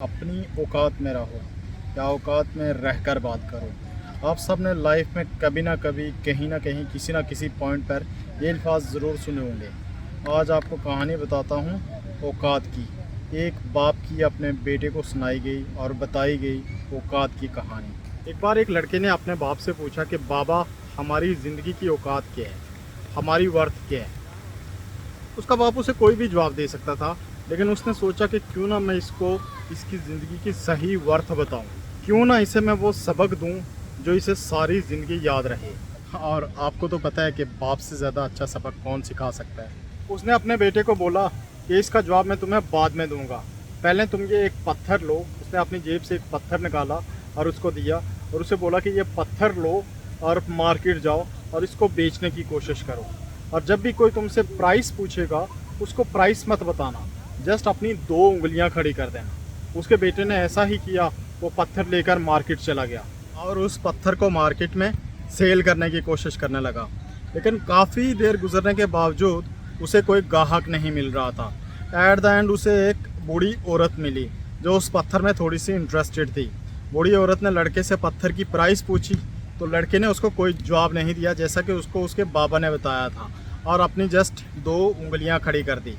अपनी औकात में रहो या औकात में रहकर बात करो। आप सब ने लाइफ में कभी ना कभी कहीं ना कहीं किसी ना किसी पॉइंट पर ये अल्फाज ज़रूर सुने होंगे। आज आपको कहानी बताता हूँ औकात की। एक बाप की अपने बेटे को सुनाई गई और बताई गई औकात की कहानी। एक बार एक लड़के ने अपने बाप से पूछा कि बाबा, हमारी ज़िंदगी की औकात क्या है, हमारी वर्थ क्या है। उसका बाप उसे कोई भी जवाब दे सकता था, लेकिन उसने सोचा कि क्यों ना मैं इसको इसकी ज़िंदगी की सही वर्थ बताऊं, क्यों ना इसे मैं वो सबक दूं जो इसे सारी ज़िंदगी याद रहे। और आपको तो पता है कि बाप से ज़्यादा अच्छा सबक कौन सिखा सकता है। उसने अपने बेटे को बोला कि इसका जवाब मैं तुम्हें बाद में दूंगा, पहले तुम ये एक पत्थर लो। उसने अपनी जेब से एक पत्थर निकाला और उसको दिया और उसे बोला कि ये पत्थर लो और मार्केट जाओ और इसको बेचने की कोशिश करो, और जब भी कोई तुमसे प्राइस पूछेगा उसको प्राइस मत बताना, जस्ट अपनी 2 उंगलियां खड़ी कर देना। उसके बेटे ने ऐसा ही किया। वो पत्थर लेकर मार्केट चला गया और उस पत्थर को मार्केट में सेल करने की कोशिश करने लगा, लेकिन काफ़ी देर गुजरने के बावजूद उसे कोई ग्राहक नहीं मिल रहा था। एट द एंड उसे एक बूढ़ी औरत मिली जो उस पत्थर में थोड़ी सी इंटरेस्टेड थी। बूढ़ी औरत ने लड़के से पत्थर की प्राइस पूछी तो लड़के ने उसको कोई जवाब नहीं दिया, जैसा कि उसको उसके बाबा ने बताया था, और अपनी जस्ट 2 उंगलियां खड़ी कर दी।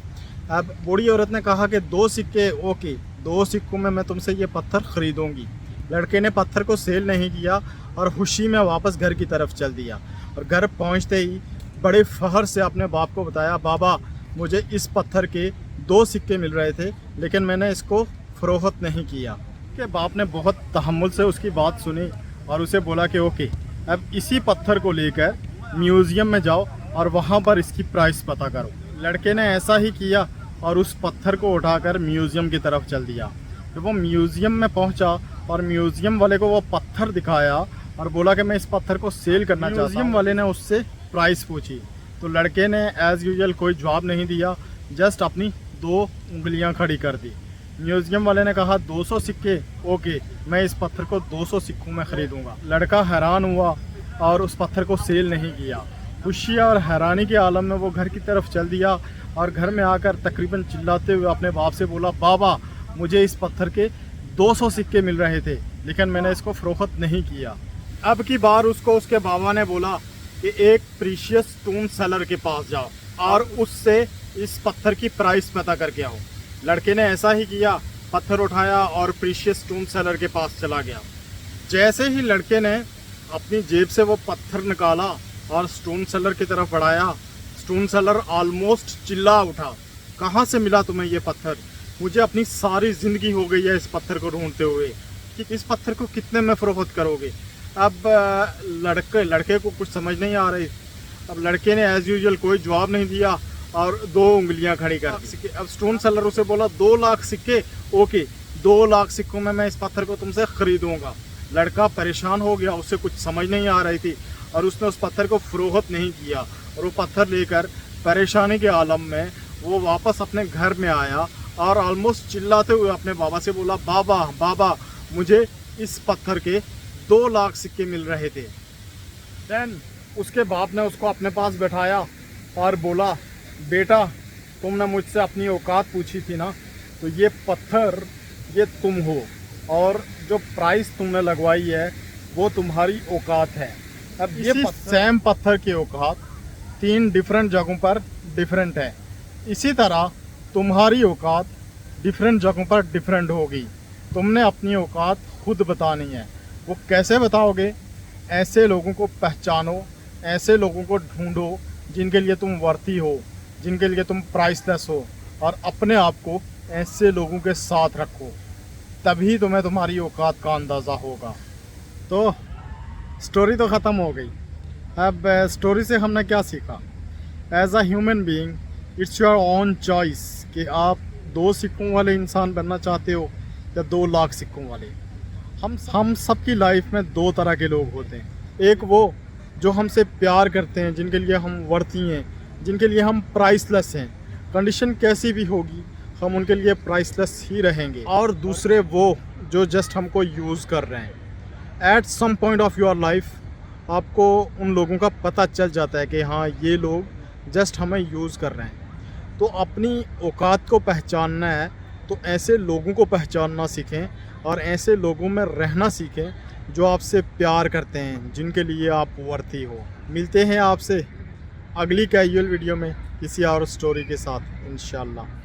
अब बूढ़ी औरत ने कहा कि 2 सिक्के, ओके, 2 सिक्कों में मैं तुमसे ये पत्थर ख़रीदूँगी। लड़के ने पत्थर को सेल नहीं किया और खुशी में वापस घर की तरफ चल दिया, और घर पहुंचते ही बड़े फ़ख्र से अपने बाप को बताया, बाबा, मुझे इस पत्थर के 2 सिक्के मिल रहे थे, लेकिन मैंने इसको फ़रोख्त नहीं किया। के बाप ने बहुत तहम्मुल से उसकी बात सुनी और उसे बोला कि ओके, अब इसी पत्थर को लेकर म्यूज़ियम में जाओ और वहाँ पर इसकी प्राइस पता करो। लड़के ने ऐसा ही किया और उस पत्थर को उठाकर म्यूज़ियम की तरफ चल दिया। जब वो म्यूज़ियम में पहुंचा और म्यूज़ियम वाले को वो पत्थर दिखाया और बोला कि मैं इस पत्थर को सेल करना चाहता हूं। म्यूज़ियम वाले ने उससे प्राइस पूछी तो लड़के ने एज़ यूजुअल कोई जवाब नहीं दिया, जस्ट अपनी 2 उंगलियां खड़ी कर दी। म्यूज़ियम वाले ने कहा 200 सिक्के, ओके, मैं इस पत्थर को 200 सिक्कों में ख़रीदूँगा। लड़का हैरान हुआ और उस पत्थर को सेल नहीं किया। खुशी और हैरानी के आलम में वो घर की तरफ चल दिया और घर में आकर तकरीबन चिल्लाते हुए अपने बाप से बोला, बाबा, मुझे इस पत्थर के 200 सिक्के मिल रहे थे, लेकिन मैंने इसको फ़रोख्त नहीं किया। अब की बार उसको उसके बाबा ने बोला कि एक प्रीशियस स्टोन सेलर के पास जाओ और उससे इस पत्थर की प्राइस पता करके आओ। लड़के ने ऐसा ही किया, पत्थर उठाया और प्रीशियस स्टोन सेलर के पास चला गया। जैसे ही लड़के ने अपनी जेब से वो पत्थर निकाला और स्टोन सेलर की तरफ बढ़ाया, स्टोन सेलर ऑलमोस्ट चिल्ला उठा, कहाँ से मिला तुम्हें ये पत्थर? मुझे अपनी सारी ज़िंदगी हो गई है इस पत्थर को ढूंढते हुए कि इस पत्थर को कितने में फ़रोख्त करोगे। अब लड़के को कुछ समझ नहीं आ रही। अब लड़के ने एज़ यूजुअल कोई जवाब नहीं दिया और 2 उंगलियां खड़ी कर दी। अब स्टोन सेलर उसे बोला 2 लाख सिक्के, ओके, 2 लाख सिक्कों में मैं इस पत्थर को तुमसे ख़रीदूँगा। लड़का परेशान हो गया, उसे कुछ समझ नहीं आ रही थी और उसने उस पत्थर को फ़रोख्त नहीं किया, और वो पत्थर लेकर परेशानी के आलम में वो वापस अपने घर में आया और ऑलमोस्ट चिल्लाते हुए अपने बाबा से बोला, बाबा, बाबा, मुझे इस पत्थर के 2 लाख सिक्के मिल रहे थे। देन उसके बाप ने उसको अपने पास बैठाया और बोला, बेटा, तुमने मुझसे अपनी औकात पूछी थी ना, तो ये पत्थर, ये तुम हो, और जो प्राइस तुमने लगवाई है वो तुम्हारी औकात है। अब ये सेम पत्थर की औकात 3 डिफरेंट जगहों पर डिफरेंट है। इसी तरह तुम्हारी औकात डिफरेंट जगहों पर डिफरेंट होगी। तुमने अपनी औकात खुद बतानी है। वो कैसे बताओगे? ऐसे लोगों को पहचानो, ऐसे लोगों को ढूंढो जिनके लिए तुम वर्थी हो, जिनके लिए तुम प्राइसलेस हो, और अपने आप को ऐसे लोगों के साथ रखो, तभी तुम्हें तुम्हारी औकात का अंदाज़ा होगा। तो स्टोरी तो ख़त्म हो गई। अब स्टोरी से हमने क्या सीखा? As a human being it's your own choice कि आप 2 सिक्कों वाले इंसान बनना चाहते हो या 2 लाख सिक्कों वाले। हम सब की लाइफ में 2 तरह के लोग होते हैं। एक वो जो हमसे प्यार करते हैं, जिनके लिए हम वर्ती हैं, जिनके लिए हम प्राइसलेस हैं। कंडीशन कैसी भी होगी हम उनके लिए प्राइसलेस ही रहेंगे। और दूसरे वो जो जस्ट हमको यूज़ कर रहे हैं। At some point of your life आपको उन लोगों का पता चल जाता है कि हाँ, ये लोग जस्ट हमें यूज़ कर रहे हैं। तो अपनी औकात को पहचानना है तो ऐसे लोगों को पहचानना सीखें और ऐसे लोगों में रहना सीखें जो आपसे प्यार करते हैं, जिनके लिए आप वर्थी हो। मिलते हैं आपसे अगली कैजुअल वीडियो में किसी और स्टोरी के साथ इंशाल्लाह।